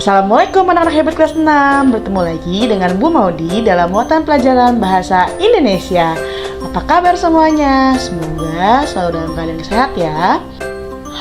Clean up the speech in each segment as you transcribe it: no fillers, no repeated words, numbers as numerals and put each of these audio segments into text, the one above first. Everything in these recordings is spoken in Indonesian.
Assalamualaikum anak-anak hebat kelas 6. Bertemu lagi dengan Bu Maudi dalam muatan pelajaran bahasa Indonesia. Apa kabar semuanya? Semoga selalu dalam keadaan sehat ya.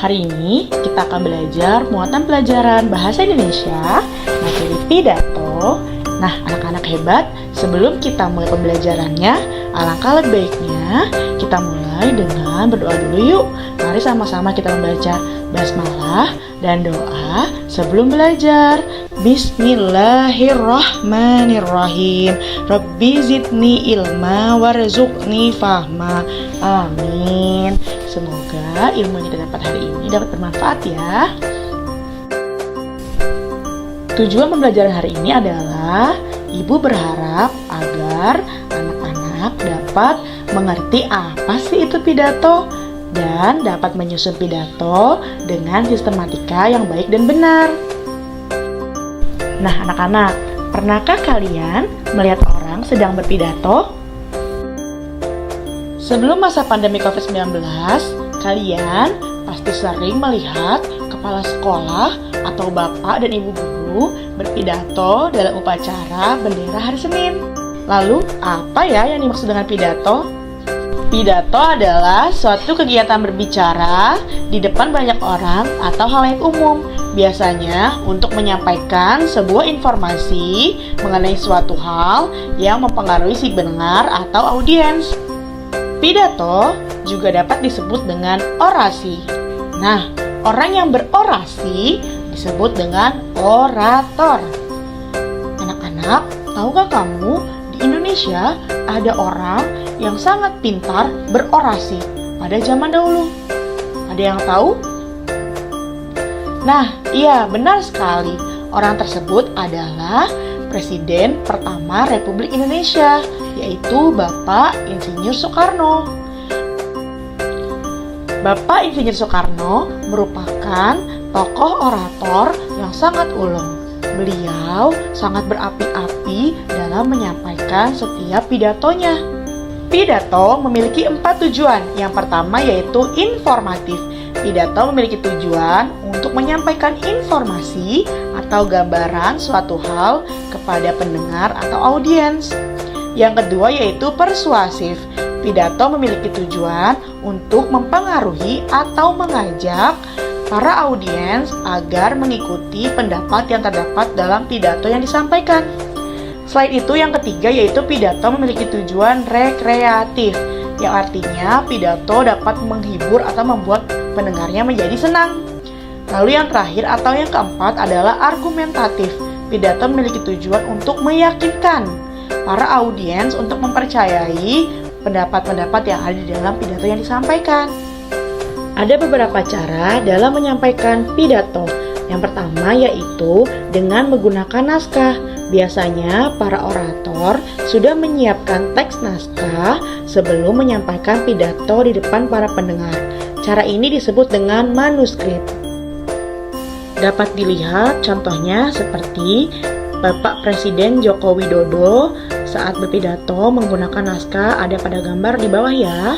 Hari ini kita akan belajar muatan pelajaran bahasa Indonesia materi pidato. Nah, anak-anak hebat, sebelum kita mulai pembelajarannya, alangkah lebih baiknya kita mulai dengan berdoa dulu yuk. Mari sama-sama kita membaca basmalah dan doa sebelum belajar. Bismillahirrahmanirrahim. Rabbi zidni ilma warzuqni fahma. Amin. Semoga ilmu yang kita dapat hari ini dapat bermanfaat ya. Tujuan pembelajaran hari ini adalah Ibu berharap agar anak-anak dapat mengerti apa sih itu pidato dan dapat menyusun pidato dengan sistematika yang baik dan benar. Nah, anak-anak, pernahkah kalian melihat orang sedang berpidato? Sebelum masa pandemi COVID-19, kalian pasti sering melihat kepala sekolah atau bapak dan ibu guru berpidato dalam upacara bendera hari Senin. Lalu, apa ya yang dimaksud dengan pidato? Pidato adalah suatu kegiatan berbicara di depan banyak orang atau halayak umum, biasanya untuk menyampaikan sebuah informasi mengenai suatu hal yang mempengaruhi si pendengar atau audiens. Pidato juga dapat disebut dengan orasi. Nah, orang yang berorasi disebut dengan orator. Anak-anak, tahukah kamu di Indonesia ada orang yang sangat pintar berorasi pada zaman dahulu? Ada yang tahu? Nah, iya, benar sekali. Orang tersebut adalah Presiden pertama Republik Indonesia, yaitu Bapak Insinyur Soekarno. Bapak Insinyur Soekarno merupakan tokoh orator yang sangat ulung. Beliau sangat berapi-api dalam menyampaikan setiap pidatonya. Pidato memiliki 4 tujuan. Yang pertama yaitu informatif. Pidato memiliki tujuan untuk menyampaikan informasi atau gambaran suatu hal kepada pendengar atau audiens. Yang kedua yaitu persuasif. Pidato memiliki tujuan untuk mempengaruhi atau mengajak para audiens agar mengikuti pendapat yang terdapat dalam pidato yang disampaikan. Selain itu, yang ketiga yaitu pidato memiliki tujuan rekreatif, yang artinya pidato dapat menghibur atau membuat pendengarnya menjadi senang. Lalu yang terakhir atau yang keempat adalah argumentatif. Pidato memiliki tujuan untuk meyakinkan para audiens untuk mempercayai pendapat-pendapat yang ada di dalam pidato yang disampaikan. Ada beberapa cara dalam menyampaikan pidato. Yang pertama yaitu dengan menggunakan naskah. Biasanya para orator sudah menyiapkan teks naskah sebelum menyampaikan pidato di depan para pendengar. Cara ini disebut dengan manuskrip. Dapat dilihat contohnya seperti Bapak Presiden Joko Widodo saat berpidato menggunakan naskah, ada pada gambar di bawah ya.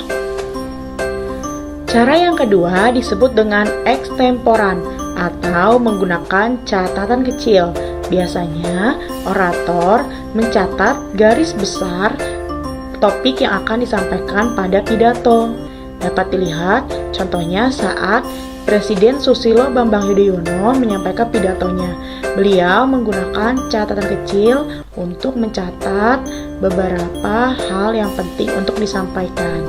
Cara yang kedua disebut dengan ekstemporan atau menggunakan catatan kecil. Biasanya orator mencatat garis besar topik yang akan disampaikan pada pidato. Dapat dilihat contohnya saat Presiden Susilo Bambang Yudhoyono menyampaikan pidatonya. Beliau menggunakan catatan kecil untuk mencatat beberapa hal yang penting untuk disampaikan.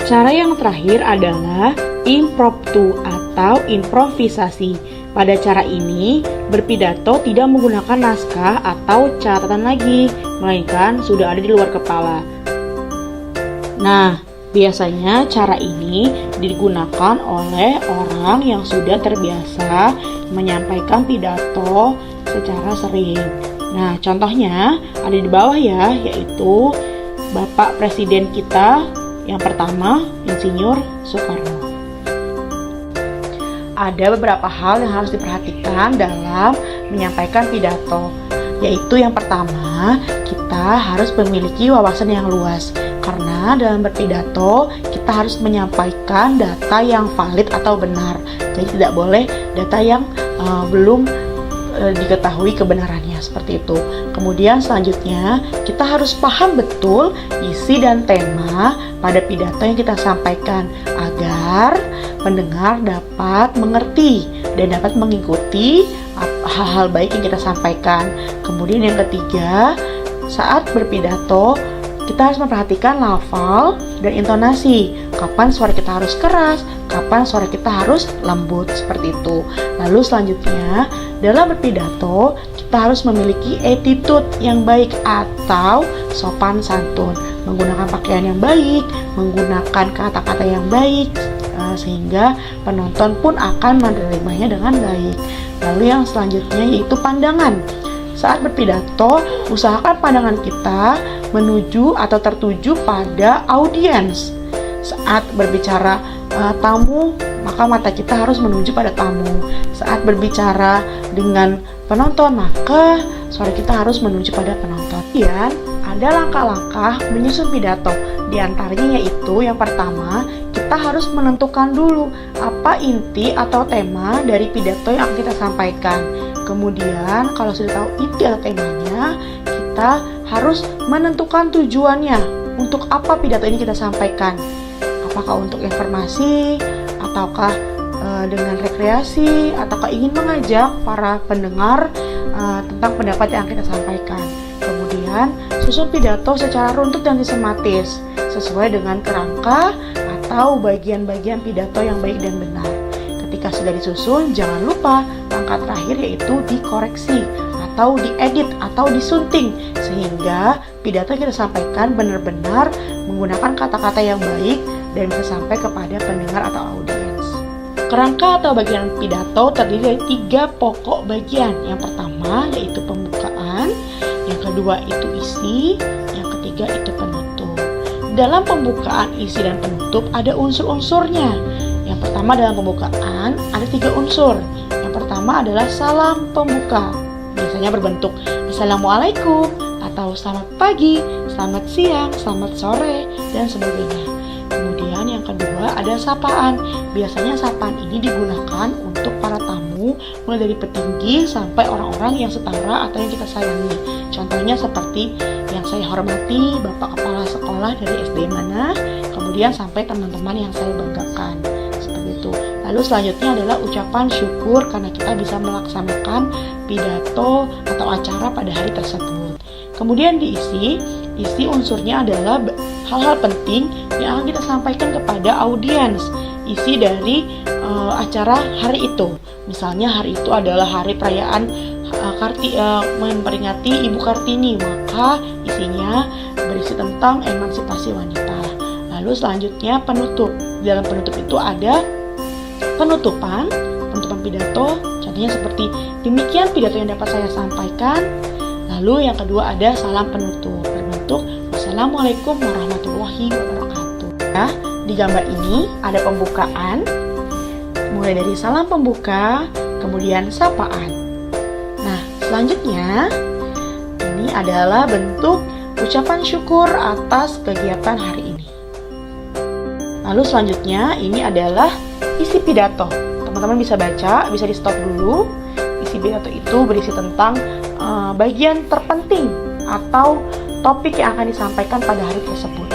Cara yang terakhir adalah impromptu atau improvisasi. Pada cara ini, berpidato tidak menggunakan naskah atau catatan lagi, melainkan sudah ada di luar kepala. Nah, biasanya cara ini digunakan oleh orang yang sudah terbiasa menyampaikan pidato secara sering. Nah, contohnya ada di bawah ya, yaitu Bapak Presiden kita yang pertama, Insinyur Soekarno. Ada beberapa hal yang harus diperhatikan dalam menyampaikan pidato, yaitu yang pertama, kita harus memiliki wawasan yang luas. Karena dalam berpidato, kita harus menyampaikan data yang valid atau benar. Jadi tidak boleh data yang belum diketahui kebenarannya, seperti itu. Kemudian selanjutnya kita harus paham betul isi dan tema pada pidato yang kita sampaikan agar pendengar dapat mengerti dan dapat mengikuti hal-hal baik yang kita sampaikan. Kemudian yang ketiga, saat berpidato kita harus memperhatikan lafal dan intonasi. Kapan suara kita harus keras, kapan suara kita harus lembut, seperti itu. Lalu selanjutnya, dalam berpidato kita harus memiliki attitude yang baik atau sopan santun, menggunakan pakaian yang baik, menggunakan kata-kata yang baik, sehingga penonton pun akan menerimanya dengan baik. Lalu yang selanjutnya yaitu pandangan. Saat berpidato, usahakan pandangan kita menuju atau tertuju pada audiens. Saat berbicara tamu, maka mata kita harus menuju pada tamu. Saat berbicara dengan penonton, maka suara kita harus menuju pada penonton. Dan ada langkah-langkah menyusun pidato. Di antaranya yaitu yang pertama, kita harus menentukan dulu apa inti atau tema dari pidato yang akan kita sampaikan. Kemudian kalau sudah tahu inti atau temanya, kita harus menentukan tujuannya. Untuk apa pidato ini kita sampaikan? Apakah untuk informasi, ataukah dengan rekreasi, ataukah ingin mengajak para pendengar tentang pendapat yang kita sampaikan. Kemudian susun pidato secara runtut dan sistematis sesuai dengan kerangka atau bagian-bagian pidato yang baik dan benar. Ketika sudah disusun, jangan lupa langkah terakhir yaitu dikoreksi atau diedit atau disunting sehingga pidato yang kita sampaikan benar-benar menggunakan kata-kata yang baik dan bisa sampai kepada pendengar atau audiens. Kerangka atau bagian pidato terdiri dari 3 pokok bagian. Yang pertama yaitu pembukaan, yang kedua itu isi, yang ketiga itu penutup. Dalam pembukaan, isi, dan penutup ada unsur-unsurnya. Yang pertama dalam pembukaan ada 3 unsur. Yang pertama adalah salam pembuka. Biasanya berbentuk Assalamualaikum atau selamat pagi, selamat siang, selamat sore, dan sebagainya. Kemudian yang kedua ada sapaan. Biasanya sapaan ini digunakan untuk para tamu mulai dari petinggi sampai orang-orang yang setara atau yang kita sayangi. Contohnya seperti yang saya hormati Bapak Kepala Sekolah dari SD mana, kemudian sampai teman-teman yang saya banggakan. Seperti itu. Lalu selanjutnya adalah ucapan syukur karena kita bisa melaksanakan pidato atau acara pada hari tersebut. Kemudian diisi unsurnya adalah hal-hal penting yang akan kita sampaikan kepada audiens. Isi dari acara hari itu. Misalnya hari itu adalah hari perayaan memperingati Ibu Kartini, maka isinya berisi tentang emansipasi wanita. Lalu selanjutnya penutup. Di dalam penutup itu ada penutupan pidato, contohnya seperti demikian pidato yang dapat saya sampaikan. Lalu yang kedua ada salam penutup berbentuk Wassalamualaikum warahmatullahi wabarakatuh. Nah, di gambar ini ada pembukaan, mulai dari salam pembuka, kemudian sapaan. Nah, selanjutnya ini adalah bentuk ucapan syukur atas kegiatan hari ini. Lalu selanjutnya ini adalah isi pidato. Teman-teman bisa baca, bisa di stop dulu. Isi pidato itu berisi tentang bagian terpenting atau topik yang akan disampaikan pada hari tersebut.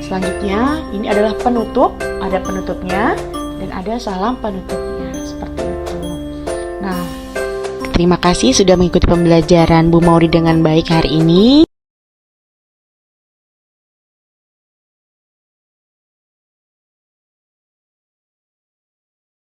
Selanjutnya ini adalah penutup, ada penutupnya dan ada salam penutupnya, seperti itu. Nah, terima kasih sudah mengikuti pembelajaran Bu Mauri dengan baik hari ini.